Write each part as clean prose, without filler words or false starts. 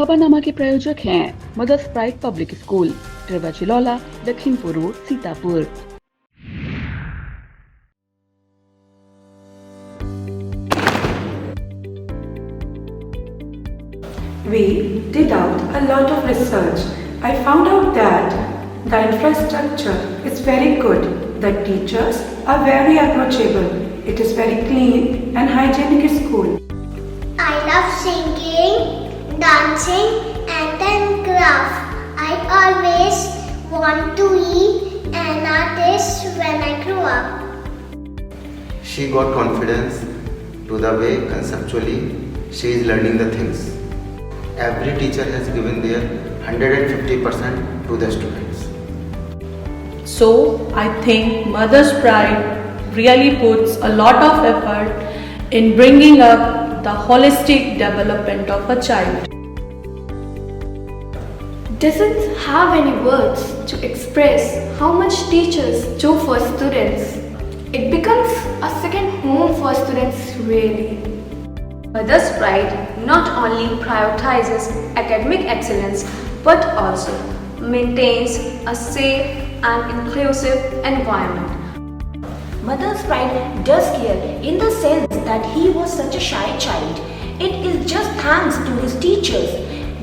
खबरनामा के प्रायोजक हैं Mother's Pride public school, Tirwa, Lakhimpur road, Sitapur. We did out a lot of research. I found out that the infrastructure is very good. The teachers are very approachable. It is very clean and hygienic school. I love singing, dancing and then craft. I always want to be an artist when I grow up. She got confidence to the way conceptually she is learning the things. Every teacher has given their 150% to the students. So I think Mother's Pride really puts a lot of effort in bringing up the holistic development of a child. Doesn't have any words to express how much teachers do for students. It becomes a second home for students really. Mother's Pride not only prioritizes academic excellence but also maintains a safe and inclusive environment. Mother's Pride does care in the sense that he was such a shy child. It is just thanks to his teachers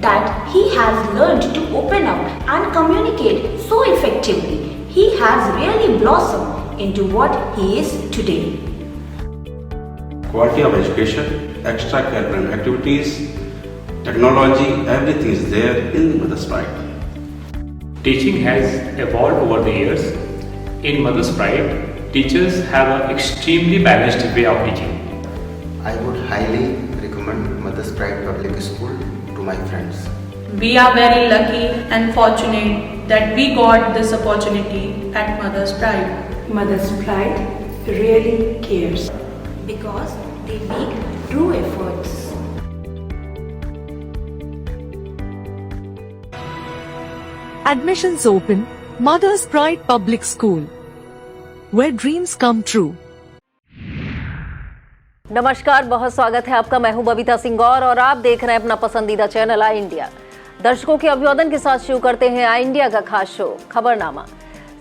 that he has learned to open up and communicate so effectively. He has really blossomed into what he is today. Quality of education, extracurricular activities, technology, everything is there in Mother's Pride. Teaching has evolved over the years. In Mother's Pride, teachers have an extremely balanced way of teaching. I would highly recommend Mother's Pride Public School to my friends. We are very lucky and fortunate that we got this opportunity at Mother's Pride. Mother's Pride really cares. Because they make true efforts. Admissions open, Mother's Pride Public School, where dreams come true. नमस्कार, बहुत स्वागत है आपका। मैं हूं बबीता सिंह और आप देख रहे हैं अपना पसंदीदा चैनल आई इंडिया। दर्शकों के अभिवादन के साथ शुरू करते हैं आई इंडिया का खास शो खबरनामा।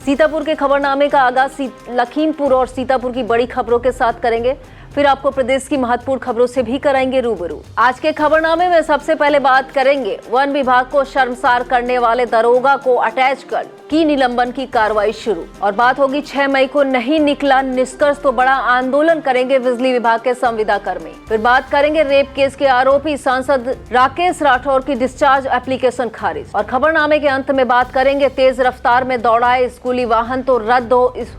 सीतापुर के खबरनामे का आगाज लखीमपुर और सीतापुर की बड़ी खबरों के साथ करेंगे, फिर आपको प्रदेश की महत्वपूर्ण खबरों से भी कराएंगे रूबरू। आज के खबरनामे में सबसे पहले बात करेंगे वन विभाग को शर्मसार करने वाले दरोगा को अटैच कर की निलंबन की कार्रवाई शुरू, और बात होगी 6 मई को नहीं निकला निष्कर्ष तो बड़ा आंदोलन करेंगे बिजली विभाग के संविदा कर्मी। फिर बात करेंगे रेप केस के आरोपी सांसद राकेश राठौर की डिस्चार्ज एप्लीकेशन खारिज, और खबरनामे के अंत में बात करेंगे तेज रफ्तार में दौड़ाए स्कूली वाहन तो रद्द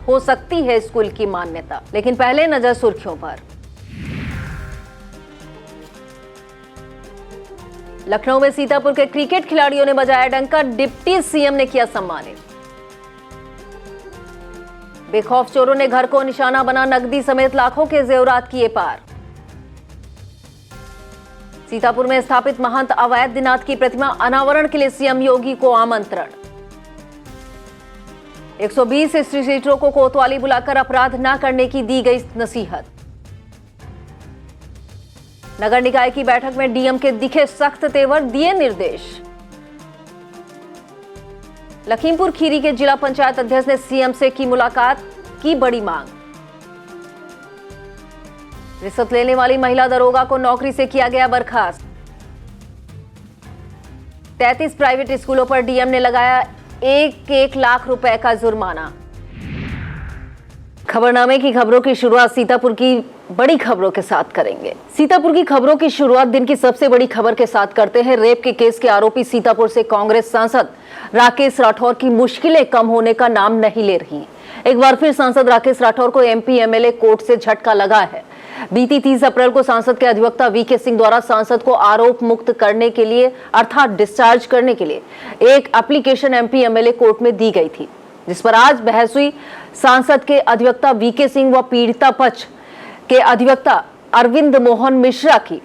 हो सकती है स्कूल की मान्यता। लेकिन पहले नजर सुर्खियों पर। लखनऊ में सीतापुर के क्रिकेट खिलाड़ियों ने बजाया डंका, डिप्टी सीएम ने किया सम्मानित। बेखौफ चोरों ने घर को निशाना बना नकदी समेत लाखों के जेवरात किए पार। सीतापुर में स्थापित महंत अवैधनाथ की प्रतिमा अनावरण के लिए सीएम योगी को आमंत्रण। 120 स्ट्रीटरों को कोतवाली बुलाकर अपराध न करने की दी गई नसीहत। नगर निकाय की बैठक में डीएम के दिखे सख्त तेवर, दिए निर्देश। लखीमपुर खीरी के जिला पंचायत अध्यक्ष ने सीएम से की मुलाकात, की बड़ी मांग। रिश्वत लेने वाली महिला दरोगा को नौकरी से किया गया बर्खास्त। 33 प्राइवेट स्कूलों पर डीएम ने लगाया 1 लाख रुपए का जुर्माना। खबरनामे की खबरों की शुरुआत सीतापुर की बड़ी खबरों के साथ करेंगे। सीतापुर की खबरों की शुरुआत दिन की सबसे बड़ी खबर के साथ करते हैं। रेप के केस के आरोपी सीतापुर से कांग्रेस सांसद राकेश राठौर की मुश्किलें कम होने का नाम नहीं ले रही। एक बार फिर सांसद राकेश राठौर को एमपी एमएलए कोर्ट से झटका लगा है। बीती 30 अप्रैल को सांसद के अधिवक्ता वीके सिंह द्वारा सांसद को आरोप मुक्त करने के लिए अर्थात डिस्चार्ज करने के लिए एक एप्लीकेशन एमपी एमएलए कोर्ट में दी गई थी, जिस पर आज बहस हुई। सांसद के अधिवक्ता वीके सिंह व पीड़िता पक्ष के अधिवक्ता अरविंद मोहन मिश्रा की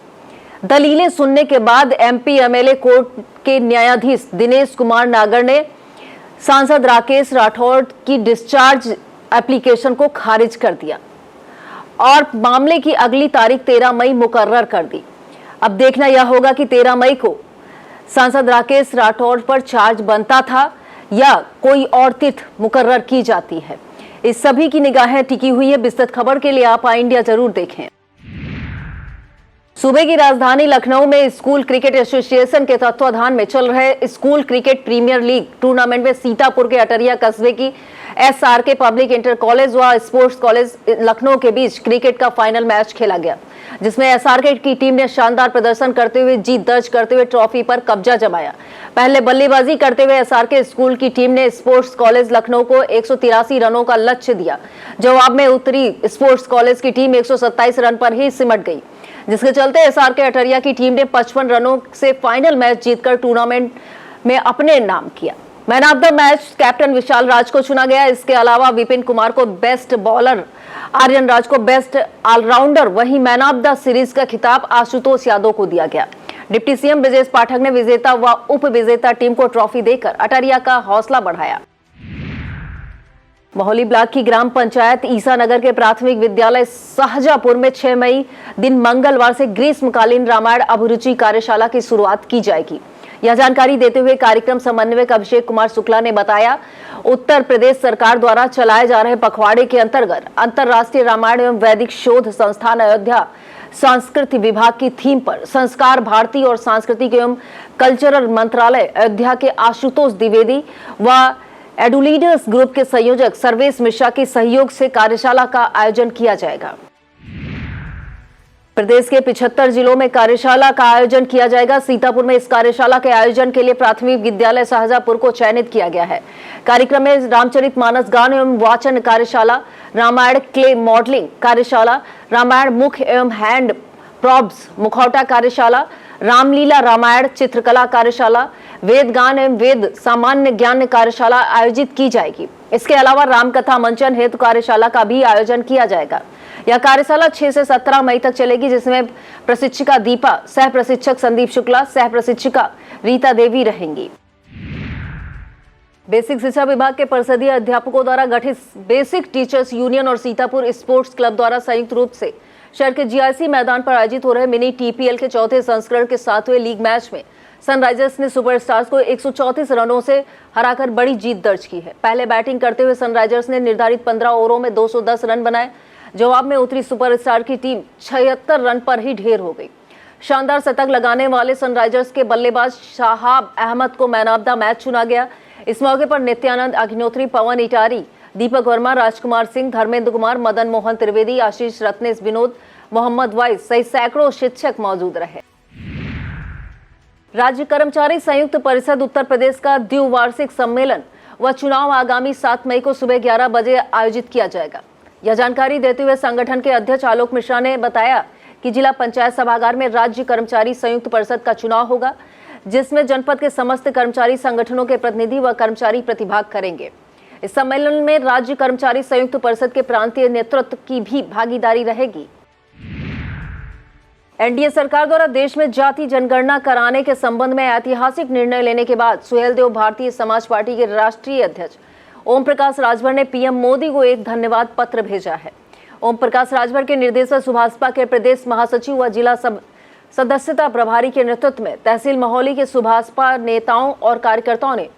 दलीलें सुनने के बाद एमपी एमएलए कोर्ट के न्यायाधीश दिनेश कुमार नागर ने सांसद राकेश राठौर की डिस्चार्ज एप्लीकेशन को खारिज कर दिया और मामले की अगली तारीख 13 मई मुकर्रर कर दी। अब देखना यह होगा कि 13 मई को सांसद राकेश राठौर पर चार्ज बनता था या कोई और तिथि मुकर्रर की जाती है? इस सभी की निगाहें टिकी हुई है। विस्तृत खबर के लिए आप इंडिया जरूर देखें। सूबे की राजधानी लखनऊ में स्कूल क्रिकेट एसोसिएशन के तत्वाधान में चल रहे school cricket premier league tournament में सीतापुर के अटरिया कस्बे की SRK पब्लिक इंटर कॉलेज व स्पोर्ट्स कॉलेज लखनऊ के बीच क्रिकेट का फाइनल मैच खेला गया, जिसमें SRK की टीम ने शानदार प्रदर्शन करते हुए जीत दर्ज करते हुए ट्रॉफी पर कब्जा जमाया। पहले बल्लेबाजी करते हुए SRK स्कूल की टीम ने स्पोर्ट्स कॉलेज लखनऊ को 183 रनों का लक्ष्य दिया। जवाब में उतरी स्पोर्ट्स कॉलेज की टीम 127 रन पर ही सिमट गई, जिसके चलते SRK अटरिया की टीम ने 55 रनों से फाइनल मैच जीतकर टूर्नामेंट में अपने नाम किया। Man of the match captain Vishal Raj को चुना गया। इसके अलावा विपिन कुमार को बेस्ट बॉलर, आर्यन राज को बेस्ट ऑलराउंडर, वहीं मैन ऑफ द सीरीज का खिताब आशुतोष यादव को दिया गया। डिप्टी सीएम ब्रजेश पाठक ने विजेता व उप विजेता टीम को ट्रॉफी देकर अटरिया का हौसला बढ़ाया। मोहाली ब्लॉक की ग्राम पंचायत ईसानगर के प्राथमिक विद्यालय शाहजहांपुर में 6 मई दिन मंगलवार से ग्रीष्मकालीन रामायण अभिरुचि कार्यशाला की शुरुआत की जाएगी। यह जानकारी देते हुए कार्यक्रम समन्वयक अभिषेक कुमार शुक्ला ने बताया, उत्तर प्रदेश सरकार द्वारा चलाए जा रहे पखवाड़े के अंतर्गत अंतर्राष्ट्रीय रामायण एवं वैदिक शोध संस्थान अयोध्या संस्कृति विभाग की थीम पर संस्कार भारती और सांस्कृतिक एवं कल्चरल मंत्रालय अयोध्या के आशुतोष द्विवेदी व एडुलीडर्स ग्रुप के संयोजक सर्वेश मिश्रा के सहयोग से कार्यशाला का आयोजन किया जाएगा। प्रदेश के 75 जिलों में कार्यशाला का आयोजन किया जाएगा। सीतापुर में इस कार्यशाला के आयोजन के लिए प्राथमिक विद्यालय शाहजहांपुर को चयनित किया गया है। कार्यक्रम में रामचरितमानस गान एवं वाचन कार्यशाला, रामायण क्ले मॉडलिंग कार्यशाला, रामायण मुख एवं हैंड प्रॉब्स मुखौटा कार्यशाला, रामलीला रामायण चित्रकला कार्यशाला, वेद गान एवं वेद सामान्य ज्ञान कार्यशाला आयोजित की जाएगी। इसके अलावा रामकथा मंचन हेतु कार्यशाला का भी आयोजन किया जाएगा। यह कार्यशाला 6 से 17 मई तक चलेगी, जिसमें प्रशिक्षिका दीपा, सह प्रशिक्षक संदीप शुक्ला, सह प्रशिक्षिका रीता देवी रहेंगी। बेसिक शिक्षा विभाग के परिषदीय अध्यापकों द्वारा गठित बेसिक टीचर्स यूनियन और सीतापुर स्पोर्ट्स क्लब द्वारा संयुक्त रूप से शहर के GIC मैदान पर आयोजित हो रहे मिनी TPL के चौथे संस्करण के 7वें लीग मैच में सनराइजर्स ने सुपरस्टार्स को 134 रनों से हराकर बड़ी जीत दर्ज की है। पहले बैटिंग करते हुए सनराइजर्स ने निर्धारित 15 ओवरों में 210 रन बनाए। जवाब में उतरी सुपरस्टार की टीम 76 रन पर ही ढेर हो गई। शानदार शतक लगाने वाले सनराइजर्स के बल्लेबाज शाहाब अहमद को मैन ऑफ द मैच चुना गया। इस मौके पर नित्यानंद अग्निहोत्री, पवन इटारी, दीपक वर्मा, राजकुमार सिंह, धर्मेंद्र कुमार, मदन मोहन त्रिवेदी, आशीष रत्नेश, विनोद, मोहम्मद वाइस सहित सैकड़ों शिक्षक मौजूद रहे। राज्य कर्मचारी संयुक्त परिषद उत्तर प्रदेश का द्विवार्षिक सम्मेलन व चुनाव आगामी 7 मई को सुबह 11 बजे आयोजित किया जाएगा। यह जानकारी देते हुए संगठन के अध्यक्ष आलोक मिश्रा ने बताया कि जिला पंचायत सभागार में राज्य कर्मचारी संयुक्त परिषद का चुनाव होगा, जिसमें जनपद के समस्त कर्मचारी संगठनों के प्रतिनिधि व कर्मचारी प्रतिभाग करेंगे। इस सम्मेलन में राज्य कर्मचारी संयुक्त परिषद के प्रांतीय नेतृत्व की भी भागीदारी रहेगी। एनडीए सरकार द्वारा देश में जाति जनगणना कराने के संबंध में ऐतिहासिक निर्णय लेने के बाद सुहेलदेव भारतीय समाज पार्टी के राष्ट्रीय अध्यक्ष ओम प्रकाश राजभर ने पीएम मोदी को एक धन्यवाद पत्र भेजा है। ओम प्रकाश राजभर के निर्देश पर सुभाषपा के प्रदेश महासचिव व जिला सदस्यता प्रभारी के नेतृत्व में तहसील महोली के सुभाषपा नेताओं और कार्यकर्ताओं ने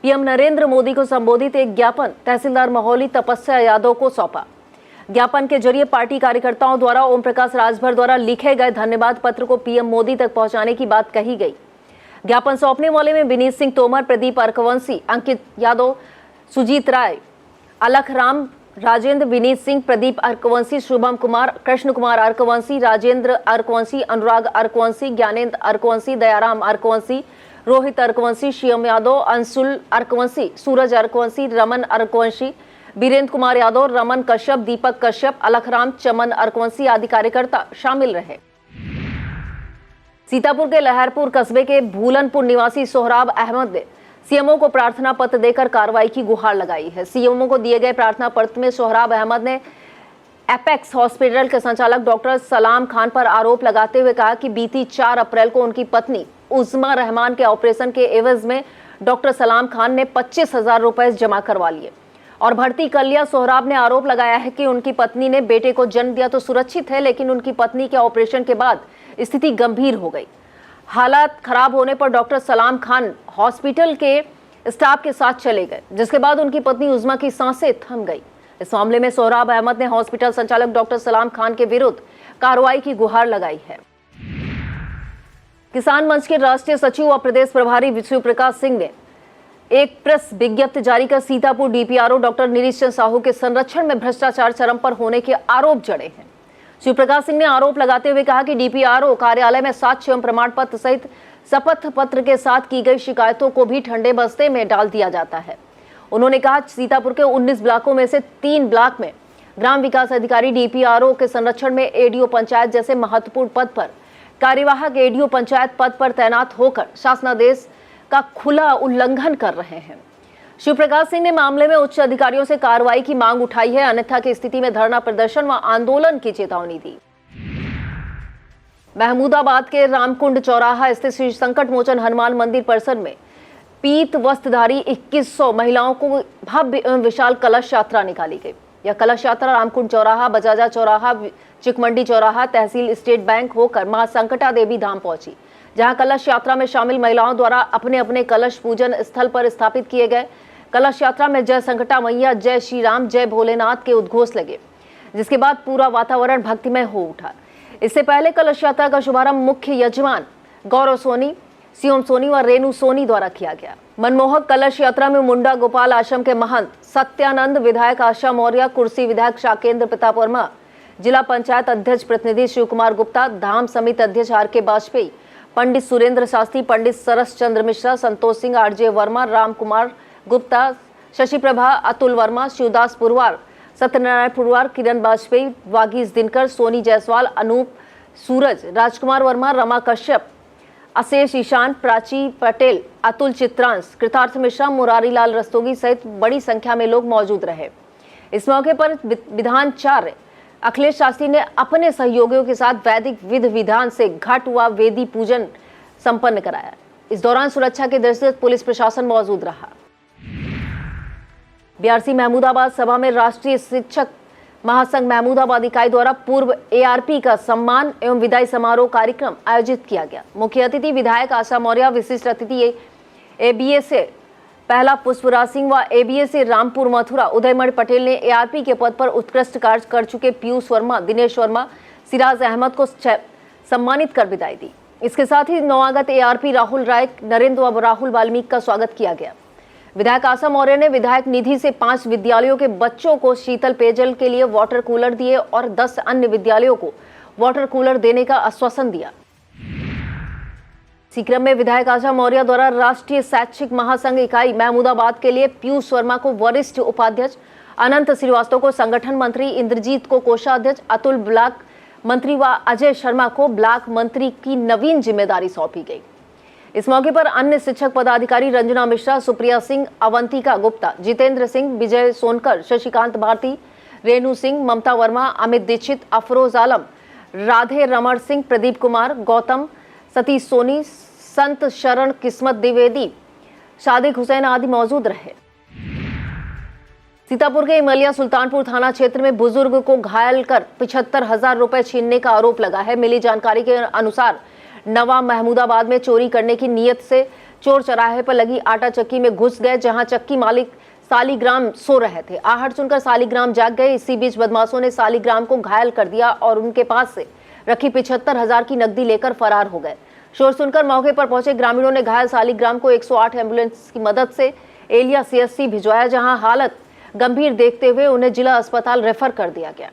पीएम नरेंद्र मोदी को संबोधित एक ज्ञापन तहसीलदार महोली तपस्या यादव को सौंपा। ज्ञापन के जरिए पार्टी कार्यकर्ताओं द्वारा ओम प्रकाश राजभर द्वारा लिखे गए धन्यवाद पत्र को पीएम मोदी तक पहुंचाने की बात कही गई। ज्ञापन सौंपने वाले में विनीत सिंह तोमर, प्रदीप अर्कवंशी, अंकित यादव, सुजीत राय, अलख राम, राजेंद्र, विनीत सिंह, प्रदीप अर्कवंशी, शुभम कुमार, कृष्ण कुमार अर्कवंशी, राजेंद्र अर्कवंशी, अनुराग अर्कवंशी, ज्ञानेंद्र अर्कवंशी, दयाराम अर्कवंशी, रोहित अर्कवंशी, शिवम यादव, अंशुल अर्कवंशी, सूरज अर्कवंशी, रमन अर्कवंशी, वीरेंद्र कुमार यादव, रमन कश्यप, दीपक कश्यप, अलखराम, चमन अर्कवंशी आदि कार्यकर्ता शामिल रहे। सीतापुर के लहरपुर कस्बे के भूलनपुर निवासी सोहराब अहमद ने सीएमओ को प्रार्थना पत्र देकर कार्रवाई की गुहार लगाई है। सीएमओ को दिए गए प्रार्थना पत्र में सोहराब अहमद ने एपेक्स हॉस्पिटल के संचालक डॉक्टर सलाम खान पर आरोप लगाते हुए कहा कि बीती 4 अप्रैल को उनकी पत्नी उज़्मा रहमान के ऑपरेशन के एवज में डॉक्टर सलाम खान ने 25,000 रुपए जमा करवा लिए और भर्ती कर लिया। सोहराब ने आरोप लगाया है कि उनकी पत्नी ने बेटे को जन्म दिया तो सुरक्षित है, लेकिन उनकी पत्नी के ऑपरेशन के बाद स्थिति गंभीर हो गई। हालात खराब होने पर डॉक्टर सलाम खान हॉस्पिटल के स्टाफ के साथ चले गए, जिसके बाद उनकी पत्नी उज़मा की सांसें थम गई। इस मामले में सोहराब अहमद ने हॉस्पिटल संचालक डॉक्टर सलाम खान के विरुद्ध कार्रवाई की गुहार लगाई है। किसान मंच के राष्ट्रीय सचिव व प्रदेश प्रभारी शिव प्रकाश सिंह ने एक प्रेस विज्ञप्ति जारी कर सीतापुर डीपीआरओ डॉक्टर नीरीश चंद्र साहू के संरक्षण में भ्रष्टाचार चरम पर होने के आरोप जड़े हैं। शिव प्रकाश सिंह ने आरोप लगाते हुए कहा कि डीपीआरओ कार्यालय में साक्ष्य एवं प्रमाण पत्र सहित शपथ पत्र के साथ की गई शिकायतों को भी ठंडे बस्ते में डाल दिया जाता है। उन्होंने कहा सीतापुर के 19 ब्लॉकों में से 3 ब्लॉक में ग्राम विकास अधिकारी डीपीआरओ के संरक्षण में एडीओ पंचायत जैसे महत्वपूर्ण पद पर कार्यवाहक एडीओ पंचायत पद पर तैनात होकर शासनादेश का खुला उल्लंघन कर रहे हैं। शिव प्रकाश सिंह ने मामले में उच्च अधिकारियों से कार्रवाई की मांग उठाई है, अन्यथा की स्थिति में धरना प्रदर्शन व आंदोलन की चेतावनी दी। महमूदाबाद के रामकुंड चौराहा स्थित श्री संकट मोचन हनुमान मंदिर परिसर में पीत वस्त्रधारी 2100 महिलाओं को भव्य एवं विशाल कलश यात्रा निकाली गई। यह कलश यात्रा रामकुंड चौराहा, बजाजा चौराहा, चिकमंडी चौराहा, तहसील स्टेट बैंक होकर मां संकटा देवी धाम पहुंची, जहां कलश यात्रा में शामिल महिलाओं द्वारा अपने अपने कलश पूजन स्थल पर स्थापित किए गए। कलश यात्रा में जय संकटा मैया, जय श्री राम, जय भोलेनाथ के उद्घोष लगे, जिसके बाद पूरा वातावरण भक्तिमय हो उठा। इससे पहले कलश यात्रा का शुभारंभ मुख्य यजमान गौरव सोनी, शिवम सोनी व रेणु सोनी द्वारा किया गया। मनमोहक कलश यात्रा में मुंडा गोपाल आश्रम के महंत सत्यानंद, विधायक आशा मौर्य, कुर्सी विधायक शाकेंद्र प्रताप वर्मा, जिला पंचायत अध्यक्ष प्रतिनिधि शिव कुमार गुप्ता, धाम समिति अध्यक्ष आर.के. वाजपेयी, पंडित सुरेंद्र शास्त्री, पंडित सरस चंद्र मिश्रा, संतोष सिंह, आर.जे. वर्मा, राम कुमार गुप्ता, शशि प्रभा, अतुल वर्मा, शिवदास पुरवार, सत्यनारायण पुरवार, किरण वाजपेयी, वागीश दिनकर, सोनी जायसवाल, अनूप सूरज, राजकुमार वर्मा, रमा कश्यप, अशेष ईशान, प्राची पटेल, अतुल चित्रांश, कृतार्थ मिश्रा, मुरारी लाल रस्तोगी सहित बड़ी संख्या में लोग मौजूद रहे। इस मौके पर विधानाचार्य अखिलेश शास्त्री ने अपने सहयोगियों के साथ वैदिक विधि विधान से घट व वेदी पूजन संपन्न कराया। इस दौरान सुरक्षा के दृष्टि से पुलिस प्रशासन मौजूद रहा। बीआरसी महमूदाबाद सभा में राष्ट्रीय शिक्षक महासंघ महमूदाबाद इकाई द्वारा पूर्व एआरपी का सम्मान एवं विदाई समारोह कार्यक्रम आयोजित किया गया। मुख्य अतिथि विधायक आशा मौर्य, विशिष्ट अतिथि एबीएसए पहला पुष्पराज सिंह व एबीएसए रामपुर मथुरा उदयमणि पटेल ने एआरपी के पद पर उत्कृष्ट कार्य कर चुके पीयूष वर्मा, दिनेश वर्मा, सिराज अहमद को सम्मानित कर विदाई दी। इसके साथ ही नवागत एआरपी राहुल राय, नरेंद्र व राहुल वाल्मीकि का स्वागत किया गया। विधायक आशा मौर्य ने विधायक निधि से 5 विद्यालयों के बच्चों को शीतल पेयजल के लिए वाटर कूलर दिए और 10 अन्य विद्यालयों को वाटर कूलर देने का आश्वासन दिया। इसी क्रम में विधायक आशा मौर्य द्वारा राष्ट्रीय शैक्षिक महासंघ इकाई महमूदाबाद के लिए पीयूष वर्मा को वरिष्ठ उपाध्यक्ष, अनंत श्रीवास्तव को संगठन मंत्री, इंद्रजीत को कोषाध्यक्ष, अतुल ब्लॉक मंत्री व अजय शर्मा को ब्लॉक मंत्री की नवीन जिम्मेदारी सौंपी गई। इस मौके पर अन्य शिक्षक पदाधिकारी रंजना मिश्रा, सुप्रिया सिंह, अवंतिका गुप्ता, जितेंद्र सिंह, विजय सोनकर, शशिकांत भारती, रेणु सिंह, ममता वर्मा, अमित दीक्षित, अफरोज आलम, राधे रमण सिंह, प्रदीप कुमार, गौतम, सतीश सोनी, संत शरण किस्मत द्विवेदी, सादिक हुसैन आदि मौजूद रहे। सीतापुर के इमलिया सुल्तानपुर थाना क्षेत्र में बुजुर्ग को घायल कर 75,000 रुपए छीनने का आरोप लगा है। मिली जानकारी के अनुसार नवा महमूदाबाद में चोरी करने की नीयत से चोर चौराहे पर लगी आटा चक्की में घुस गए, जहां चक्की मालिक सालीग्राम सो रहे थे। आहट सुनकर सालीग्राम जाग गए। इसी बीच बदमाशों ने सालीग्राम को घायल कर दिया और उनके पास से रखी 75,000 की नकदी लेकर फरार हो गए। शोर सुनकर मौके पर पहुंचे ग्रामीणों ने घायल सालीग्राम को 108 एम्बुलेंस की मदद से एलिया सीएससी भिजवाया, जहां हालत गंभीर देखते हुए उन्हें जिला अस्पताल रेफर कर दिया गया।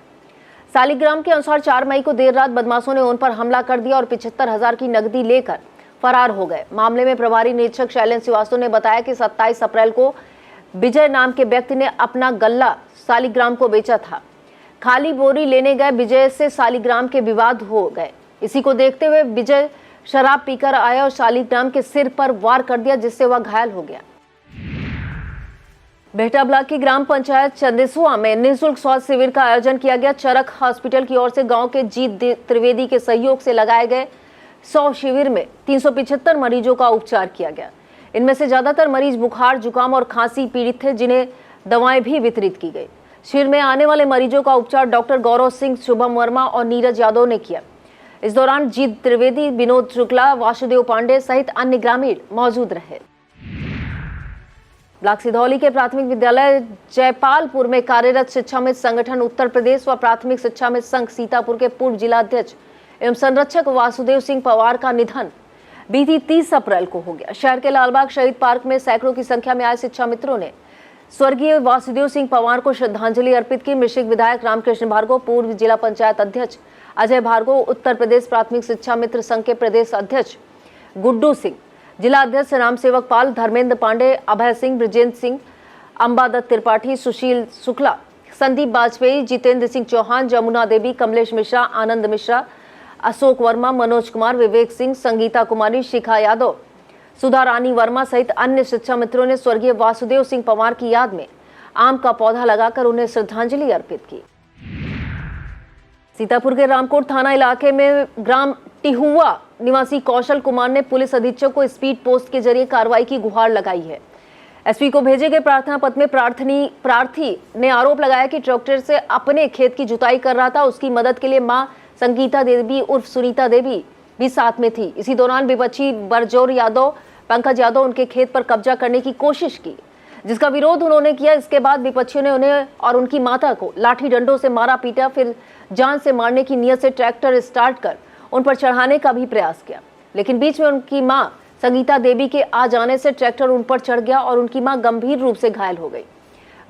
सालीग्राम के अनुसार 4 मई को देर रात बदमाशों ने उन पर हमला कर दिया और 75,000 की नकदी लेकर फरार हो गए। मामले में प्रभारी निरीक्षक शैलेंद्र श्रीवास्तव ने बताया कि 27 अप्रैल को विजय नाम के व्यक्ति ने अपना गल्ला सालीग्राम को बेचा था। खाली बोरी लेने गए विजय से सालीग्राम के विवाद हो गए। इसी को देखते हुए विजय शराब पीकर आया और सालीग्राम के सिर पर वार कर दिया, जिससे वह घायल हो गया। बेहटा ब्लॉक की ग्राम पंचायत चंदेसुआ में निःशुल्क स्वास्थ्य शिविर का आयोजन किया गया। चरक हॉस्पिटल की ओर से गांव के जीत त्रिवेदी के सहयोग से लगाए गए 100 शिविर में 375 मरीजों का उपचार किया गया। इनमें से ज्यादातर मरीज बुखार, जुकाम और खांसी पीड़ित थे, जिन्हें दवाएं भी वितरित की गई। शिविर में आने वाले मरीजों का उपचार डॉक्टर गौरव सिंह, शुभम वर्मा और नीरज यादव ने किया। इस दौरान जीत त्रिवेदी, विनोद शुक्ला, वासुदेव पांडे सहित अन्य ग्रामीण मौजूद रहे। ब्लॉक सिधौली के प्राथमिक विद्यालय जयपालपुर में कार्यरत शिक्षामित्र संगठन उत्तर प्रदेश व प्राथमिक शिक्षामित्र संघ सीतापुर के पूर्व जिला अध्यक्ष एवं संरक्षक वासुदेव सिंह पवार का निधन बीती 30 अप्रैल को हो गया। शहर के लालबाग शहीद पार्क में सैकड़ों की संख्या में आए शिक्षा मित्रों ने स्वर्गीय वासुदेव सिंह पवार को श्रद्धांजलि अर्पित की। मिश्रिक विधायक रामकृष्ण भार्गव, पूर्व जिला पंचायत अध्यक्ष अजय भार्गव, उत्तर प्रदेश प्राथमिक शिक्षा मित्र संघ के प्रदेश अध्यक्ष गुड्डू सिंह, जिला अध्यक्ष राम सेवक पाल, धर्मेंद्र पांडे, अभय सिंह, ब्रजेंद्र सिंह, अंबादत्त त्रिपाठी, सुशील शुक्ला, संदीप बाजपेयी, जितेंद्र सिंह चौहान, जमुना देवी, कमलेश मिश्रा, आनंद मिश्रा, अशोक वर्मा, मनोज कुमार, विवेक सिंह, संगीता कुमारी, शिखा यादव, सुधा रानी वर्मा सहित अन्य शिक्षा मित्रों ने स्वर्गीय वासुदेव सिंह पवार की याद में आम का पौधा लगाकर उन्हें श्रद्धांजलि अर्पित की। सीतापुर के रामकोट थाना इलाके में ग्राम टिहुआ निवासी कौशल कुमार ने पुलिस अधीक्षक को स्पीड पोस्ट के जरिए कार्रवाई की गुहार लगाई है। एसपी को भेजे गए प्रार्थना पत्र में प्रार्थी ने आरोप लगाया कि ट्रैक्टर से अपने खेत की जुताई कर रहा था। उसकी मदद के लिए मां संगीता देवी उर्फ सुनीता देवी भी साथ में थी। इसी दौरान विपक्षी बरजोर यादव, पंकज यादव उनके खेत पर कब्जा करने की कोशिश की, जिसका विरोध उन्होंने किया। इसके बाद विपक्षियों ने उन्हें और उनकी माता को लाठी डंडों से मारा पीटा, फिर जान से मारने की नियत से ट्रैक्टर स्टार्ट कर उन पर चढ़ाने का भी प्रयास किया, लेकिन बीच में उनकी मां संगीता देवी के आ जाने से ट्रैक्टर उन पर चढ़ गया और उनकी मां गंभीर रूप से घायल हो गई।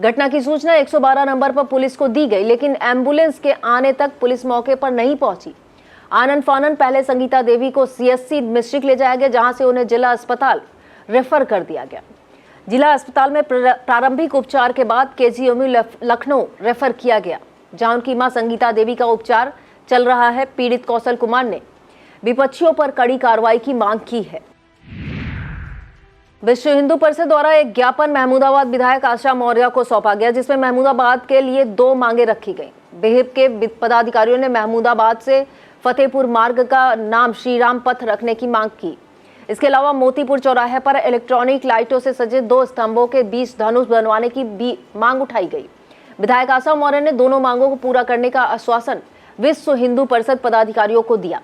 घटना की सूचना 112 नंबर पर पुलिस को दी गई, लेकिन एम्बुलेंस के आने तक पुलिस मौके पर नहीं पहुंची। आनन फानन पहले संगीता देवी को सीएससी मिश्रिक ले जाया गया, जहां से उन्हें जिला अस्पताल रेफर कर दिया गया। जिला अस्पताल में प्रारंभिक उपचार के बाद केजीएमयू लखनऊ रेफर किया गया, जहां उनकी मां संगीता देवी का उपचार चल रहा है। पीड़ित कौशल कुमार ने विपक्षियों पर कड़ी कार्रवाई की मांग की है। विश्व हिंदू परिषद द्वारा एक ज्ञापन महमूदाबाद विधायक आशा मौर्य को सौंपा गया, जिसमें महमूदाबाद के लिए 2 मांगे रखी गई। बेहिब के पदाधिकारियों ने महमूदाबाद से फतेहपुर मार्ग का नाम श्रीराम पथ रखने की मांग की। इसके अलावा मोतीपुर चौराहे पर इलेक्ट्रॉनिक लाइटों से सजे 2 स्तंभों के बीच धनुष बनवाने की भी मांग उठाई गई। विधायक आशा मौर्य ने दोनों मांगों को पूरा करने का आश्वासन विश्व हिंदू परिषद पदाधिकारियों को दिया।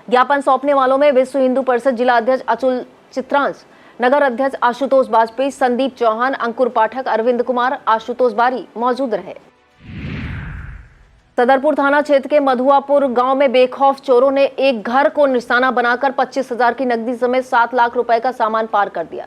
ज्ञापन सौंपने वालों में विश्व हिंदू परिषद जिला अध्यक्ष अचुल चित्रांश, नगर अध्यक्ष आशुतोष बाजपेयी, संदीप चौहान, अंकुर पाठक, अरविंद कुमार, आशुतोष बारी मौजूद रहे। सदरपुर थाना क्षेत्र के मधुआपुर गांव में बेखौफ चोरों ने एक घर को निशाना बनाकर 25,000 की नकदी समेत 7 लाख रुपए का सामान पार कर दिया।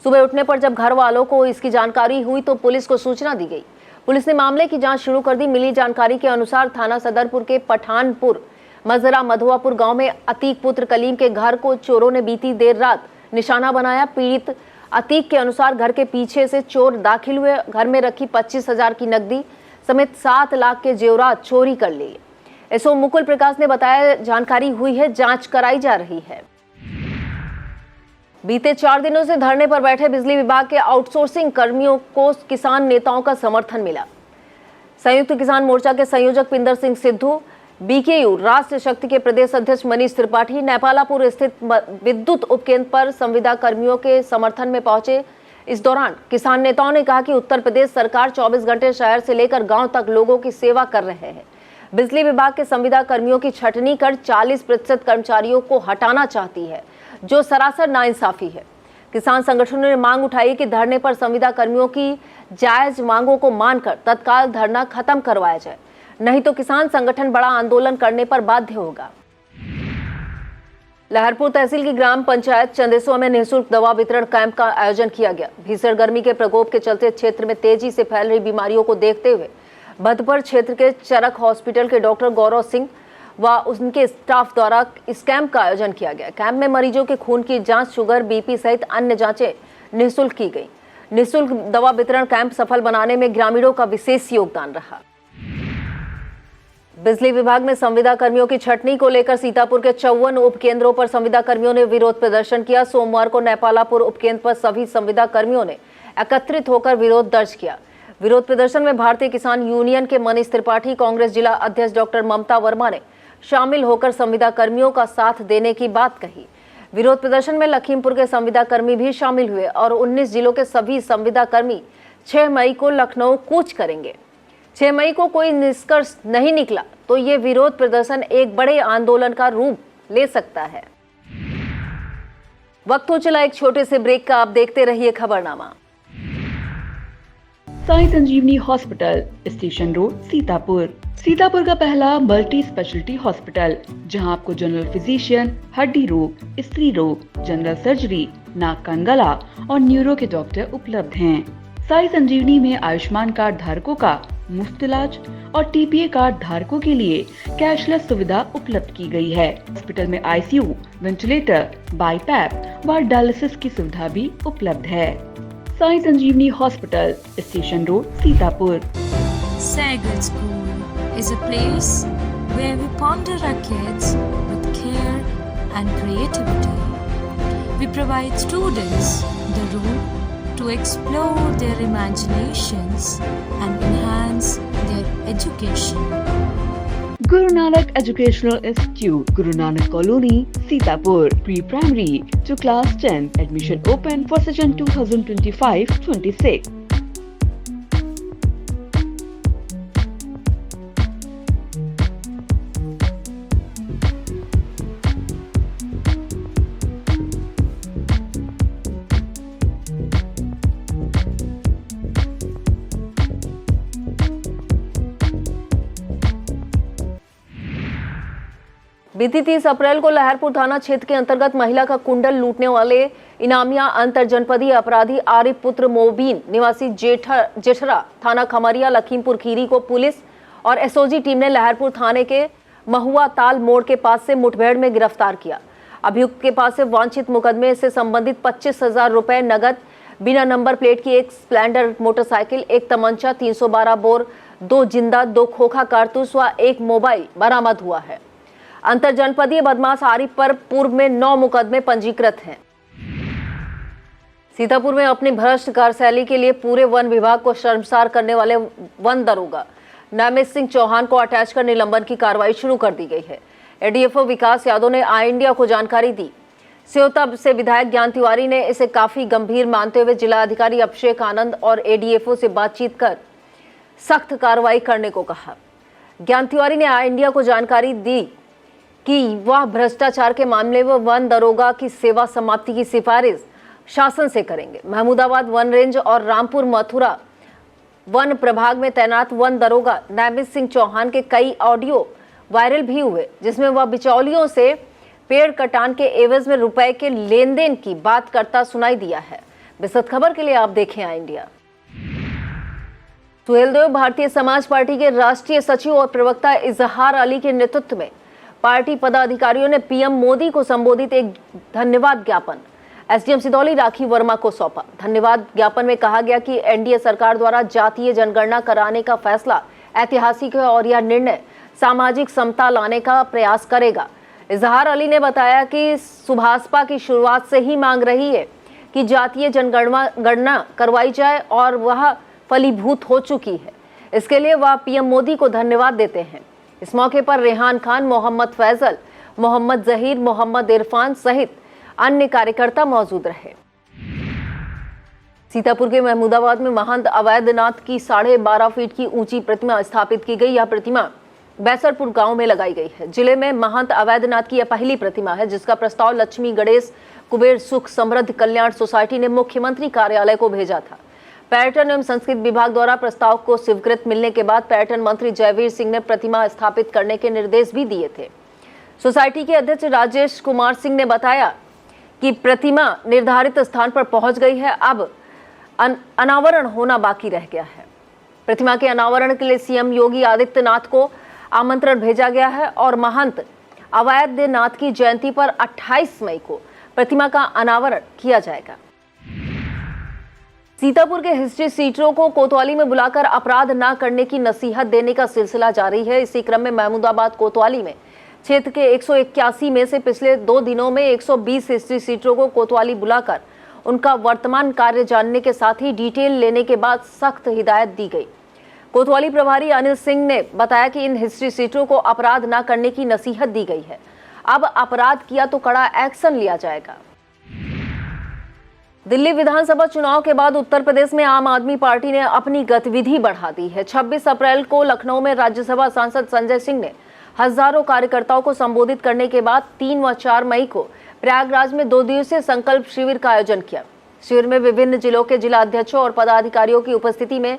सुबह उठने पर जब घर वालों को इसकी जानकारी हुई तो पुलिस को सूचना दी गई। पुलिस ने मामले की जांच शुरू कर दी। मिली जानकारी के अनुसार थाना सदरपुर के पठानपुर मजरा मधुआपुर गांव में अतीक पुत्र कलीम के घर को चोरों ने बीती देर रात निशाना बनाया। पीड़ित अतीक के अनुसार घर के पीछे से चोर दाखिल हुए, घर में रखी 25,000 की नकदी समेत 7 लाख के जेवरात चोरी कर लिए। एसओ मुकुल प्रकाश ने बताया, जानकारी हुई है, जांच कराई जा रही है। बीते 4 दिनों से धरने पर बैठे बिजली विभाग के आउटसोर्सिंग कर्मियों को किसान नेताओं का समर्थन मिला। संयुक्त किसान मोर्चा के संयोजक पिंदर सिंह सिद्धू, बीकेयू राष्ट्र शक्ति के प्रदेश अध्यक्ष मनीष त्रिपाठी नेपालापुर स्थित विद्युत उपकेंद्र पर संविदा कर्मियों के समर्थन में पहुंचे। इस दौरान किसान नेताओं ने कहा कि उत्तर प्रदेश सरकार 24 घंटे शहर से लेकर गांव तक लोगों की सेवा कर रहे हैं। बिजली विभाग के संविदा कर्मियों की छटनी कर 40% कर्मचारियों को हटाना चाहती है, जो सरासर नाइंसाफी है। किसान संगठनों ने मांग उठाई कि धरने पर संविदा कर्मियों की जायज मांगों को मानकर तत्काल धरना खत्म करवाया जाए, नहीं तो किसान संगठन बड़ा आंदोलन करने पर बाध्य होगा। लहरपुर तहसील की ग्राम पंचायत चंदेसुआ में निःशुल्क दवा वितरण कैंप का आयोजन किया गया। भीषण गर्मी के प्रकोप के चलते क्षेत्र में तेजी से फैल रही बीमारियों को देखते हुए भदपर क्षेत्र के चरक हॉस्पिटल के डॉक्टर गौरव सिंह व उनके स्टाफ द्वारा इस कैंप का आयोजन किया गया। कैंप में मरीजों के खून की जांच, शुगर, बीपी सहित अन्य जांचें निःशुल्क की गई। निःशुल्क दवा वितरण कैंप सफल बनाने में ग्रामीणों का विशेष योगदान रहा। बिजली विभाग में संविदा कर्मियों की छटनी को लेकर सीतापुर के 54 उपकेंद्रों पर संविदा कर्मियों ने विरोध प्रदर्शन किया। सोमवार को नेपालापुर उपकेंद्र पर सभी संविदा कर्मियों ने एकत्रित होकर विरोध दर्ज किया। विरोध प्रदर्शन में भारतीय किसान यूनियन के मनीष त्रिपाठी, कांग्रेस जिला अध्यक्ष डॉक्टर ममता वर्मा ने शामिल होकर संविदा कर्मियों का साथ देने की बात कही। विरोध प्रदर्शन में लखीमपुर के संविदा कर्मी भी शामिल हुए और 19 जिलों के सभी संविदा कर्मी 6 मई को लखनऊ कूच करेंगे। 6 मई को कोई निष्कर्ष नहीं निकला तो ये विरोध प्रदर्शन एक बड़े आंदोलन का रूप ले सकता है। वक्त हो चला एक छोटे से ब्रेक का, आप देखते रहिए Khabarnama. Sai Sanjeevani hospital, station road, Sitapur. Sitapur का पहला मल्टी स्पेशलिटी हॉस्पिटल, जहां आपको जनरल फिजिशियन, हड्डी रोग, स्त्री रोग, जनरल सर्जरी, नाक कान गला और न्यूरो के डॉक्टर उपलब्ध हैं। साई संजीवनी में आयुष्मान कार्ड धारकों का मुफ्त इलाज और टीपीए कार्ड धारकों के लिए कैशलेस सुविधा उपलब्ध की गई है। हॉस्पिटल में आईसीयू, वेंटिलेटर, बाईपैप व डायलिसिस की सुविधा भी उपलब्ध है। Sai Sanjeevani hospital, station road, Sitapur. Sagat School is a place where we ponder our kids with care and creativity. We provide students the room to explore their imaginations and enhance their education. Guru Nanak Educational Institute, Guru Nanak Colony, Sitapur. Pre-primary to class 10. Admission open for session 2025-26. बीती 30 अप्रैल को लहरपुर थाना क्षेत्र के अंतर्गत महिला का कुंडल लूटने वाले इनामिया अंतर जनपदीय अपराधी आरिफ पुत्र मोबीन निवासी जेठरा थाना खमरिया लखीमपुर खीरी को पुलिस और एसओजी टीम ने लहरपुर थाने के महुआ ताल मोड़ के पास से मुठभेड़ में गिरफ्तार किया। अभियुक्त के पास से वांछित मुकदमे से संबंधित 25,000 रुपए नगद, बिना नंबर प्लेट की एक स्प्लेंडर मोटरसाइकिल, एक तमंचा, 312 बोर, 2 जिंदा, 2 खोखा कारतूस व 1 मोबाइल बरामद हुआ है। अंतर जनपदीय बदमाश आरिफ पर पूर्व में 9 मुकदमे पंजीकृत हैं। सीतापुर में अपनी भ्रष्ट कार्यशैली के लिए पूरे वन विभाग को शर्मसार करने वाले वन दरोगा नामित सिंह चौहान को अटैच कर निलंबन की कार्रवाई शुरू कर दी गई है। एडीएफओ विकास यादव ने आई इंडिया को जानकारी दी। सेवता से विधायक ज्ञान तिवारी ने इसे काफी गंभीर मानते हुए जिला अधिकारी अभिषेक आनंद और एडीएफओ से बातचीत कर सख्त कार्रवाई करने को कहा। ज्ञान तिवारी ने आई इंडिया को जानकारी दी कि वह भ्रष्टाचार के मामले में वन दरोगा की सेवा समाप्ति की सिफारिश शासन से करेंगे। महमूदाबाद वन रेंज और रामपुर मथुरा वन प्रभाग में तैनात वन दरोगा नामित सिंह चौहान के कई ऑडियो वायरल भी हुए, जिसमें वह बिचौलियों से पेड़ कटान के एवज में रुपए के लेन देन की बात करता सुनाई दिया है। विस्तृत खबर के लिए आप देखें आई इंडिया। सुहेलदेव भारतीय समाज पार्टी के राष्ट्रीय सचिव और प्रवक्ता इजहार अली के नेतृत्व में पार्टी पदाधिकारियों ने पीएम मोदी को संबोधित एक धन्यवाद ज्ञापन एसडीएम सिदौली राखी वर्मा को सौंपा। धन्यवाद ज्ञापन में कहा गया कि एनडीए सरकार द्वारा जातीय जनगणना कराने का फैसला ऐतिहासिक है और यह निर्णय सामाजिक समता लाने का प्रयास करेगा। इजहार अली ने बताया कि सुभाषपा की शुरुआत से ही मांग रही है कि जातीय जनगणना करवाई जाए और वह फलीभूत हो चुकी है। इसके लिए वह पीएम मोदी को धन्यवाद देते हैं। इस मौके पर रेहान खान, मोहम्मद फैजल, मोहम्मद जहीर, मोहम्मद इरफान सहित अन्य कार्यकर्ता मौजूद रहे। सीतापुर के महमूदाबाद में महंत अवैधनाथ की 12.5 फीट की ऊंची प्रतिमा स्थापित की गई। यह प्रतिमा बैसरपुर गांव में लगाई गई है। जिले में महंत अवैधनाथ की यह पहली प्रतिमा है, जिसका प्रस्ताव लक्ष्मी गणेश कुबेर सुख समृद्ध कल्याण सोसाइटी ने मुख्यमंत्री कार्यालय को भेजा था। पर्यटन एवं संस्कृति विभाग द्वारा प्रस्ताव को स्वीकृत मिलने के बाद पर्यटन मंत्री जयवीर सिंह ने प्रतिमा स्थापित करने के निर्देश भी दिए थे। सोसाइटी के अध्यक्ष राजेश कुमार सिंह ने बताया कि प्रतिमा निर्धारित स्थान पर पहुंच गई है, अब अनावरण होना बाकी रह गया है। प्रतिमा के अनावरण के लिए सीएम योगी आदित्यनाथ को आमंत्रण भेजा गया है और महंत अवैधनाथ की जयंती पर 28 मई को प्रतिमा का अनावरण किया जाएगा। सीतापुर के हिस्ट्री सीटरों को कोतवाली में बुलाकर अपराध न करने की नसीहत देने का सिलसिला जारी है। इसी क्रम में महमूदाबाद कोतवाली में क्षेत्र के 181 में से पिछले 2 दिनों में 120 हिस्ट्री सीटरों को कोतवाली बुलाकर उनका वर्तमान कार्य जानने के साथ ही डिटेल लेने के बाद सख्त हिदायत दी गई। कोतवाली प्रभारी अनिल सिंह ने बताया कि इन हिस्ट्री सीटरों को अपराध न करने की नसीहत दी गई है। अब अपराध किया तो कड़ा एक्शन लिया जाएगा। दिल्ली विधानसभा चुनाव के बाद उत्तर प्रदेश में आम आदमी पार्टी ने अपनी गतिविधि बढ़ा दी है। 26 अप्रैल को लखनऊ में राज्यसभा सांसद संजय सिंह ने हजारों कार्यकर्ताओं को संबोधित करने के बाद 3 व 4 मई को प्रयागराज में 2 दिवसीय संकल्प शिविर का आयोजन किया। शिविर में विभिन्न जिलों के जिला अध्यक्षों और पदाधिकारियों की उपस्थिति में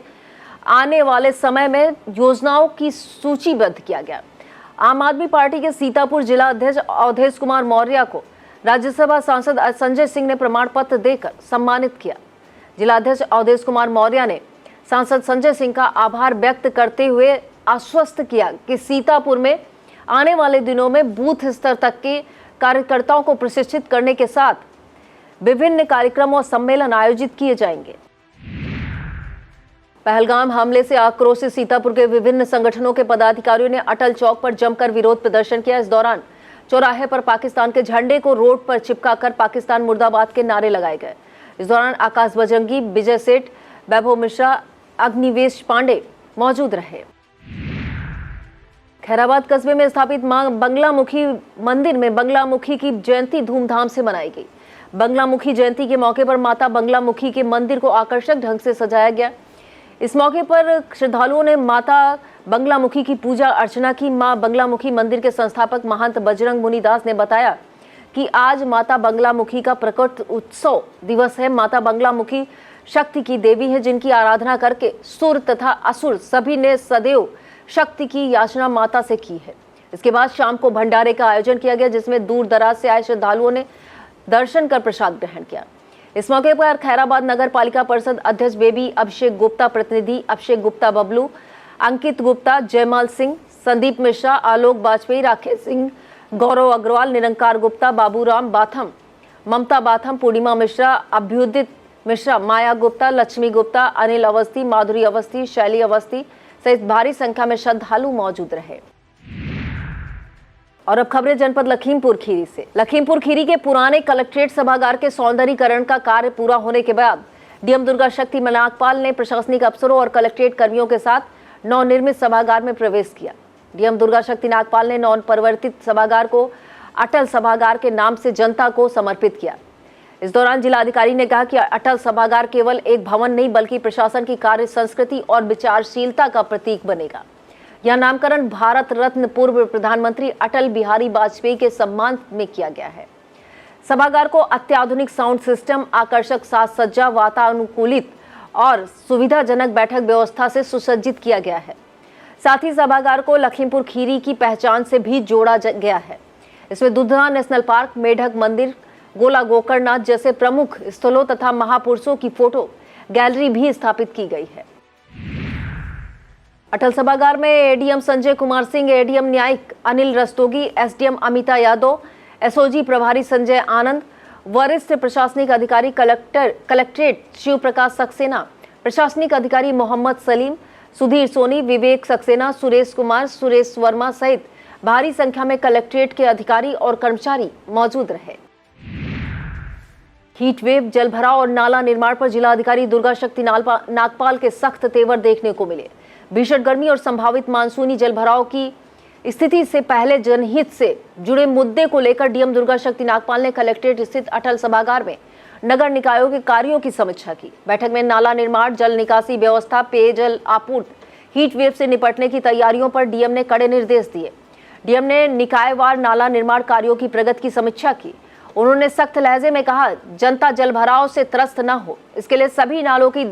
आने वाले समय में योजनाओं की सूचीबद्ध किया गया। आम आदमी पार्टी के सीतापुर जिला अध्यक्ष अवधेश कुमार मौर्य को राज्यसभा सांसद संजय सिंह ने प्रमाण पत्र देकर सम्मानित किया। जिला अध्यक्ष अवधेश कुमार मौर्य ने सांसद संजय सिंह का आभार व्यक्त करते हुए आश्वस्त किया कि सीतापुर में आने वाले दिनों में बूथ स्तर तक के कार्यकर्ताओं को प्रशिक्षित करने के साथ विभिन्न कार्यक्रम और सम्मेलन आयोजित किए जाएंगे। पहलगाम हमले से आक्रोशित सीतापुर के विभिन्न संगठनों के पदाधिकारियों ने अटल चौक पर जमकर विरोध प्रदर्शन किया। इस दौरान चौराहे पर पाकिस्तान के झंडे को रोड पर चिपकाकर पाकिस्तान मुर्दाबाद के नारे लगाए गए। इस दौरान आकाश बजरंगी, विजय सेठ, वैभव मिश्रा, अग्निवेश पांडे मौजूद रहे। खैराबाद कस्बे में स्थापित मां बंगलामुखी मंदिर में बंगलामुखी की जयंती धूमधाम से मनाई गई। बंगलामुखी जयंती के मौके पर माता बंगलामुखी के मंदिर को आकर्षक ढंग से सजाया गया। इस मौके पर श्रद्धालुओं ने माता बंगलामुखी की पूजा अर्चना की। मां बंगलामुखी मंदिर के संस्थापक महंत बजरंग मुनिदास ने बताया कि आज माता बंगलामुखी का प्रकट उत्सव दिवस है। माता बंगलामुखी शक्ति की देवी है, जिनकी आराधना करके सुर तथा असुर सभी ने सदैव शक्ति की याचना माता से की है। इसके बाद शाम को भंडारे का आयोजन किया गया, जिसमें दूर दराज से आए श्रद्धालुओं ने दर्शन कर प्रसाद ग्रहण किया। इस मौके पर खैराबाद नगर पालिका परिषद अध्यक्ष बेबी अभिषेक गुप्ता, प्रतिनिधि अभिषेक गुप्ता बबलू, अंकित गुप्ता, जयमाल सिंह, संदीप मिश्रा, आलोक वाजपेयी, राकेश सिंह, गौरव अग्रवाल, निरंकार गुप्ता, बाबूराम बाथम, ममता बाथम, पूर्णिमा मिश्रा, अभ्युदित मिश्रा, माया गुप्ता, लक्ष्मी गुप्ता, अनिल अवस्थी, माधुरी अवस्थी, शैली अवस्थी सहित भारी संख्या में श्रद्धालु मौजूद रहे। और अब खबरें जनपद लखीमपुर खीरी से। लखीमपुर खीरी के पुराने कलेक्ट्रेट सभागार के सौंदर्यीकरण का कार्य पूरा होने के बाद डीएम दुर्गा शक्ति नागपाल ने प्रशासनिक अफसरों और कलेक्ट्रेट कर्मियों के साथ नवनिर्मित सभागार में प्रवेश किया। डीएम दुर्गा शक्ति नागपाल ने नवपरिवर्तित सभागार को अटल सभागार के नाम से जनता को समर्पित किया। इस दौरान जिलाधिकारी ने कहा कि अटल सभागार केवल एक भवन नहीं बल्कि प्रशासन की कार्य संस्कृति और विचारशीलता का प्रतीक बनेगा। यह नामकरण भारत रत्न पूर्व प्रधानमंत्री अटल बिहारी वाजपेयी के सम्मान में किया गया है। सभागार को अत्याधुनिक साउंड सिस्टम, आकर्षक साज सज्जा, वातानुकूलित और सुविधाजनक बैठक व्यवस्था से सुसज्जित किया गया है। साथ ही सभागार को लखीमपुर खीरी की पहचान से भी जोड़ा गया है। इसमें दुधना नेशनल पार्क, मेढक मंदिर, गोला गोकर्णनाथ जैसे प्रमुख स्थलों तथा महापुरुषों की फोटो गैलरी भी स्थापित की गई है। अटल सभागार में एडीएम संजय कुमार सिंह, एडीएम न्यायिक अनिल रस्तोगी, एसडीएम अमिता यादव, एसओजी प्रभारी संजय आनंद, वरिष्ठ प्रशासनिक अधिकारी कलेक्ट्रेट शिव प्रकाश सक्सेना, प्रशासनिक अधिकारी मोहम्मद सलीम, सुधीर सोनी, विवेक सक्सेना, सुरेश कुमार, सुरेश वर्मा सहित भारी संख्या में कलेक्ट्रेट के अधिकारी और कर्मचारी मौजूद रहे। हीट वेव, जलभराव और नाला निर्माण पर जिलाधिकारी दुर्गा शक्ति नागपाल के सख्त तेवर देखने को मिले। भीषण गर्मी और संभावित मानसूनी जलभराव की स्थिति से पहले जनहित से जुड़े मुद्दे को लेकर डीएम दुर्गा शक्ति नागपाल ने कलेक्ट्रेट स्थित अटल सभागार में नगर निकायों के कार्यों की समीक्षा की। बैठक में नाला निर्माण, जल निकासी व्यवस्था, पेयजल आपूर्ति, हीट वेव से निपटने की तैयारियों पर डीएम ने कड़े निर्देश दिए। डीएम ने निकायवार नाला निर्माण कार्यों की प्रगति की समीक्षा की। उन्होंने सख्त लहजे में कहा, जनता जलभराव से त्रस्त न हो, इसके लिए सभी नालों की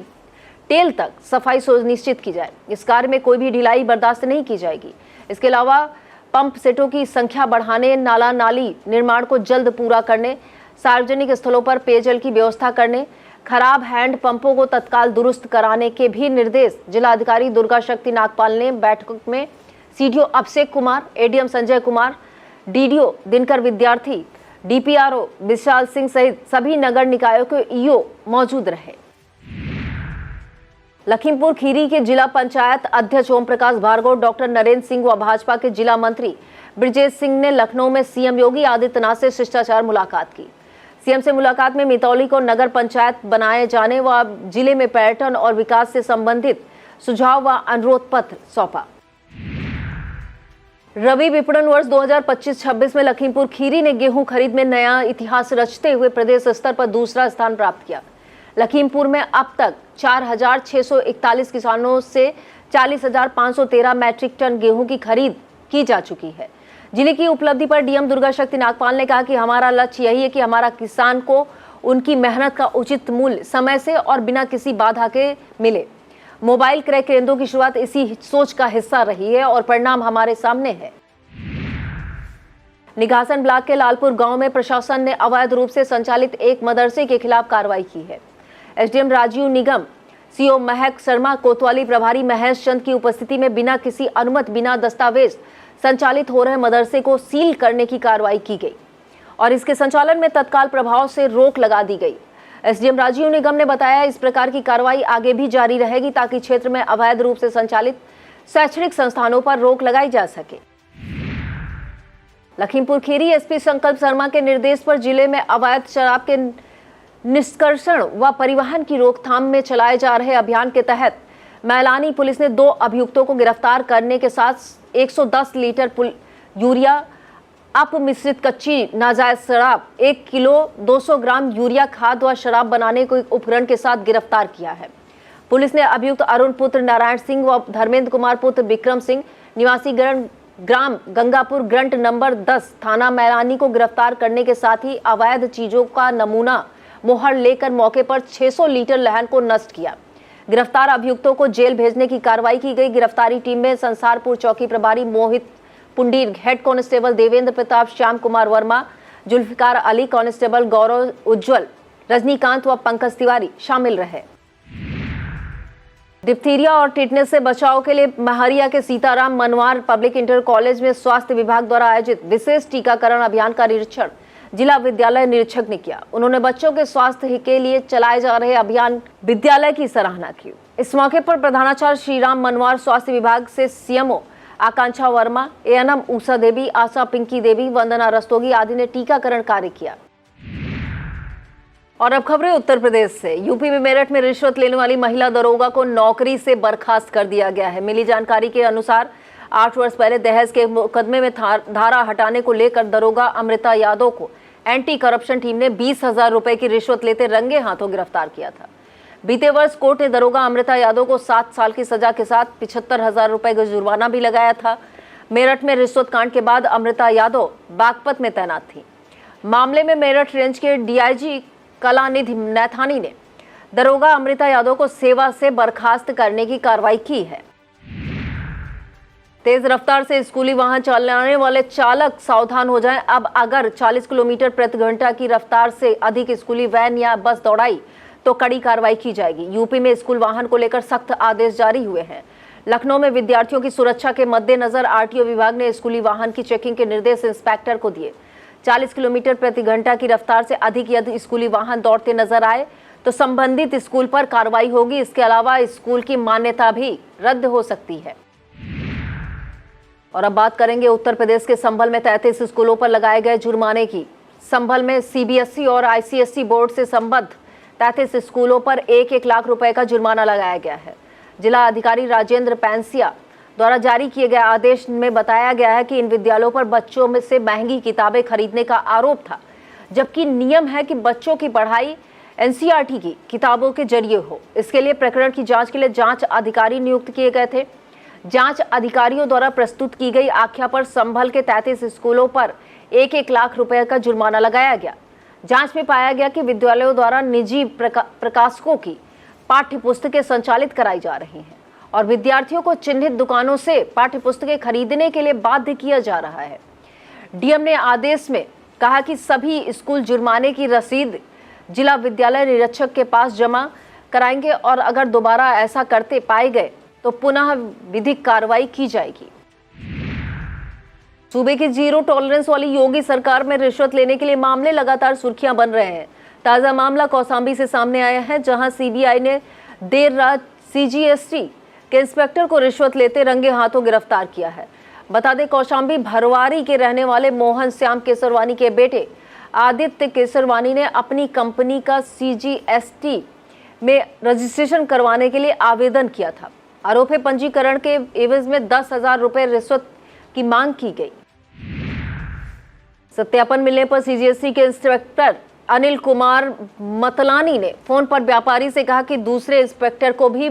टेल तक सफाई सुनिश्चित की जाए। इस कार्य में कोई भी ढिलाई बर्दाश्त नहीं की जाएगी। इसके अलावा पंप सेटों की संख्या बढ़ाने, नाला नाली निर्माण को जल्द पूरा करने, सार्वजनिक स्थलों पर पेयजल की व्यवस्था करने, खराब हैंड पंपों को तत्काल दुरुस्त कराने के भी निर्देश जिलाधिकारी दुर्गा शक्ति नागपाल ने बैठक में CDO Abhishek Kumar, ADM Sanjay Kumar, DDO Dinkar विद्यार्थी, डीपीआरओ विशाल सिंह सहित सभी नगर निकायों के ईओ मौजूद रहे। लखीमपुर खीरी के जिला पंचायत अध्यक्ष ओम प्रकाश भार्गव, डॉक्टर नरेंद्र सिंह व भाजपा के जिला मंत्री ब्रजेश सिंह ने लखनऊ में सीएम योगी आदित्यनाथ से शिष्टाचार मुलाकात की। सीएम से मुलाकात में मितौली को नगर पंचायत बनाए जाने व जिले में पर्यटन और विकास से संबंधित सुझाव व अनुरोध पत्र सौंपा। रबी विपणन वर्ष 2025-26 में लखीमपुर खीरी ने गेहूं खरीद में नया इतिहास रचते हुए प्रदेश स्तर पर दूसरा स्थान प्राप्त किया। लखीमपुर में अब तक 4,641 किसानों से 40,513 मैट्रिक टन गेहूं की खरीद की जा चुकी है। जिले की उपलब्धि पर डीएम दुर्गा शक्ति नागपाल ने कहा कि हमारा लक्ष्य यही है कि हमारा किसान को उनकी मेहनत का उचित मूल्य समय से और बिना किसी बाधा के मिले। मोबाइल क्रय केंद्रों की शुरुआत इसी सोच का हिस्सा रही है और परिणाम हमारे सामने है। निघासन ब्लॉक के लालपुर गांव में प्रशासन ने अवैध रूप से संचालित एक मदरसे के खिलाफ कार्रवाई की है। एसडीएम राजीव निगम, सीओ महक शर्मा, कोतवाली प्रभारी महेश चंद की उपस्थिति में बिना किसी अनुमति, बिना दस्तावेज संचालित हो रहे मदरसे को सील करने की कार्रवाई की गई और इसके संचालन में तत्काल प्रभाव से रोक लगा दी गई। एसडीएम राजीव निगम ने बताया, इस प्रकार की कार्रवाई आगे भी जारी रहेगी ताकि क्षेत्र में अवैध रूप से संचालित शैक्षणिक संस्थानों पर रोक लगाई जा सके। लखीमपुर खीरी एसपी संकल्प शर्मा के निर्देश पर जिले में अवैध शराब के निष्कर्षण व परिवहन की रोकथाम में चलाए जा रहे अभियान के तहत मैलानी पुलिस ने 2 अभियुक्तों को गिरफ्तार करने के साथ 110 लीटर यूरिया अपमिश्रित कच्ची नाजायज शराब, 1 किलो 200 ग्राम यूरिया खाद व शराब बनाने को एक उपकरण के साथ गिरफ्तार किया है। पुलिस ने अभियुक्त अरुण पुत्र नारायण सिंह व धर्मेंद्र कुमार पुत्र विक्रम सिंह निवासी ग्राम गंगापुर ग्रंट नंबर 10 थाना मैलानी को गिरफ्तार करने के साथ ही अवैध चीजों का नमूना मोहर लेकर मौके पर 600 लीटर लहन को नष्ट किया। गिरफ्तार अभियुक्तों को जेल भेजने की कार्रवाई की गई। गिरफ्तारी टीम में संसारपुर चौकी प्रभारी Mohit Pundir, head constable Devendra Pratap, Shyam Kumar Verma, Zulfikar Ali, constable Gaurav Ujjwal, Rajinikanth व पंकज तिवारी शामिल रहे। डिप्थीरिया और टिटनेस से बचाव के लिए महरिया के सीताराम मनवार पब्लिक इंटर कॉलेज में स्वास्थ्य विभाग द्वारा आयोजित विशेष टीकाकरण अभियान का निरीक्षण जिला विद्यालय निरीक्षक ने किया। उन्होंने बच्चों के स्वास्थ्य के लिए चलाए जा रहे अभियान विद्यालय की सराहना की। इस मौके पर प्रधानाचार्य श्रीराम मनवार, स्वास्थ्य विभाग से सीएमओ आकांक्षा वर्मा, एएनएम उषा देवी, आशा पिंकी देवी, वंदना रस्तोगी आदि ने टीकाकरण कार्य किया। और अब खबरें उत्तर प्रदेश से। यूपी में मेरठ में रिश्वत लेने वाली महिला दरोगा को नौकरी से बर्खास्त कर दिया गया है। मिली जानकारी के अनुसार 8 वर्ष पहले दहेज के मुकदमे में धारा हटाने को लेकर दरोगा अमृता यादव को एंटी करप्शन टीम ने 20,000 रुपए की रिश्वत लेते रंगे हाथों गिरफ्तार किया था। बीते वर्ष कोर्ट ने दरोगा अमृता यादव को 7 साल की सजा के साथ 75,000 रुपए का जुर्माना भी लगाया था। मेरठ में रिश्वत कांड के बाद अमृता यादव बागपत में तैनात थी। मामले में मेरठ रेंज के डीआईजी कलानिधि नैथानी ने दरोगा अमृता यादव को सेवा से बर्खास्त करने की कार्रवाई की है। तेज रफ्तार से स्कूली वाहन चलाने वाले चालक सावधान हो जाएं। अब अगर 40 किलोमीटर प्रति घंटा की रफ्तार से अधिक स्कूली वैन या बस दौड़ाई तो कड़ी कार्रवाई की जाएगी। यूपी में स्कूल वाहन को लेकर सख्त आदेश जारी हुए हैं। लखनऊ में विद्यार्थियों की सुरक्षा के मद्देनजर आरटीओ विभाग ने स्कूली वाहन की चेकिंग के निर्देश इंस्पेक्टर को दिए। 40 किलोमीटर प्रति घंटा की रफ्तार से अधिक यदि स्कूली वाहन दौड़ते नजर आए तो संबंधित स्कूल पर कार्रवाई होगी। इसके अलावा स्कूल की मान्यता भी रद्द हो सकती है। और अब बात करेंगे उत्तर प्रदेश के संभल में 33 स्कूलों पर लगाए गए जुर्माने की। संभल में सीबीएसई और आईसीएसई बोर्ड से संबद्ध 33 स्कूलों पर 1-1 लाख रुपए का जुर्माना लगाया गया है। जिला अधिकारी राजेंद्र पैंसिया द्वारा जारी किए गए आदेश में बताया गया है कि इन विद्यालयों पर बच्चों में से महंगी किताबें खरीदने का आरोप था, जबकि नियम है कि बच्चों की पढ़ाई एनसीईआरटी की किताबों के जरिए हो। इसके लिए प्रकरण की जांच के लिए जांच अधिकारी नियुक्त किए गए थे। जांच अधिकारियों द्वारा प्रस्तुत की गई आख्या पर संभल के 33 स्कूलों पर 1-1 लाख रुपए का जुर्माना लगाया गया। जांच में पाया गया कि विद्यालयों द्वारा निजी प्रकाशकों की पाठ्य पुस्तकें संचालित कराई जा रही हैं और विद्यार्थियों को चिन्हित दुकानों से पाठ्य पुस्तकें खरीदने के लिए बाध्य किया जा रहा है। डीएम ने आदेश में कहा कि सभी स्कूल जुर्माने की रसीद जिला विद्यालय निरीक्षक के पास जमा कराएंगे और अगर दोबारा ऐसा करते पाए गए तो पुनः विधिक कार्रवाई की जाएगी। सूबे की जीरो टॉलरेंस वाली योगी सरकार में रिश्वत लेने के लिए मामले लगातार सुर्खियां बन रहे हैं। ताजा मामला कौशाम्बी से सामने आया है, जहां सीबीआई ने देर रात सीजीएसटी के इंस्पेक्टर को रिश्वत लेते रंगे हाथों गिरफ्तार किया है। बता दें, कौशाम्बी भरवारी के रहने वाले मोहन श्याम केसरवानी के बेटे आदित्य केसरवानी ने अपनी कंपनी का सीजीएसटी में रजिस्ट्रेशन करवाने के लिए आवेदन किया था। आरोप है पंजीकरण के एवज में 10,000 रुपए रिश्वत की मांग की गई। सत्यापन मिलने पर सीजीएसई के इंस्पेक्टर अनिल कुमार मतलानी ने फोन पर व्यापारी से कहा कि दूसरे इंस्पेक्टर को भी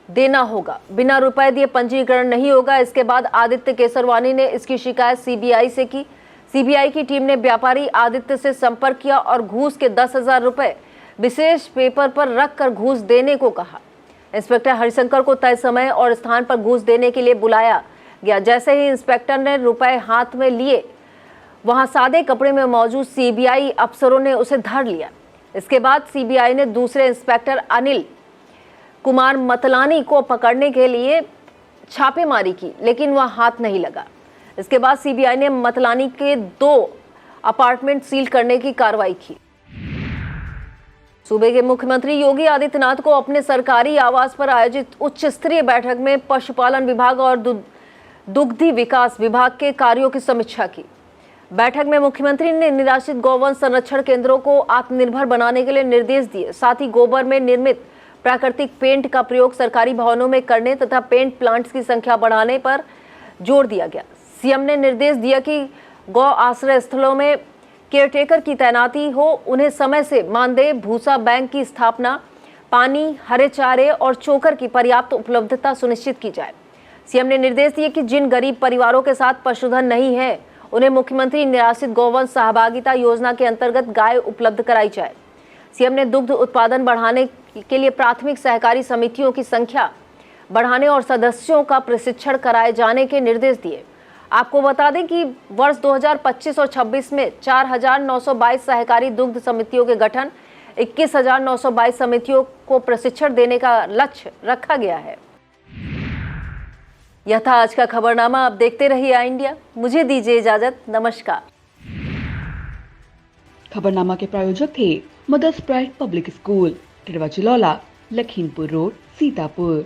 देना होगा, बिना रुपए दिए पंजीकरण नहीं होगा। इसके बाद आदित्य केसरवानी ने इसकी शिकायत सीबीआई से की। सीबीआई की टीम ने व्यापारी आदित्य से संपर्क किया और घूस के 10,000 रुपए विशेष पेपर पर रखकर घूस देने को कहा। इंस्पेक्टर हरिशंकर को तय समय और स्थान पर घूस देने के लिए बुलाया गया। जैसे ही इंस्पेक्टर ने रुपए हाथ में लिए, वहां सादे कपड़े में मौजूद सीबीआई अफसरों ने उसे धर लिया। इसके बाद सीबीआई ने दूसरे इंस्पेक्टर अनिल कुमार मतलानी को पकड़ने के लिए छापेमारी की, लेकिन वह हाथ नहीं लगा। इसके बाद सीबीआई ने मतलानी के 2 अपार्टमेंट सील करने की कार्रवाई की। सूबे के मुख्यमंत्री योगी आदित्यनाथ को अपने सरकारी आवास पर आयोजित उच्च स्तरीय बैठक में पशुपालन विभाग और दुग्धी विकास विभाग के कार्यों की समीक्षा की। बैठक में मुख्यमंत्री ने निराश्रित गौवंश संरक्षण केंद्रों को आत्मनिर्भर बनाने के लिए निर्देश दिए। साथ ही गोबर में निर्मित प्राकृतिक पेंट का प्रयोग सरकारी भवनों में करने तथा पेंट प्लांट्स की संख्या बढ़ाने पर जोर दिया गया। सीएम ने निर्देश दिया कि गौ आश्रय स्थलों में केयरटेकर की तैनाती हो, उन्हें समय से मानदेय, भूसा बैंक की स्थापना, पानी, हरे चारे और चोकर की पर्याप्त उपलब्धता सुनिश्चित की जाए। सीएम ने निर्देश दिए कि जिन गरीब परिवारों के साथ पशुधन नहीं है, उन्हें मुख्यमंत्री निराश्रित गौवंश सहभागिता योजना के अंतर्गत गाय उपलब्ध कराई जाए। सीएम ने दुग्ध उत्पादन बढ़ाने के लिए प्राथमिक सहकारी समितियों की संख्या बढ़ाने और सदस्यों का प्रशिक्षण कराए जाने के निर्देश दिए। आपको बता दें कि वर्ष 2025 और 26 में 4,922 सहकारी दुग्ध समितियों के गठन, 21,922 समितियों को प्रशिक्षण देने का लक्ष्य रखा गया है। यह था आज का खबरनामा। अब देखते रहिए आई इंडिया। मुझे दीजिए इजाजत। नमस्कार। खबरनामा के प्रायोजक थे Mother's Pride public school, Tirwa Chilaula, Lakhimpur road, Sitapur.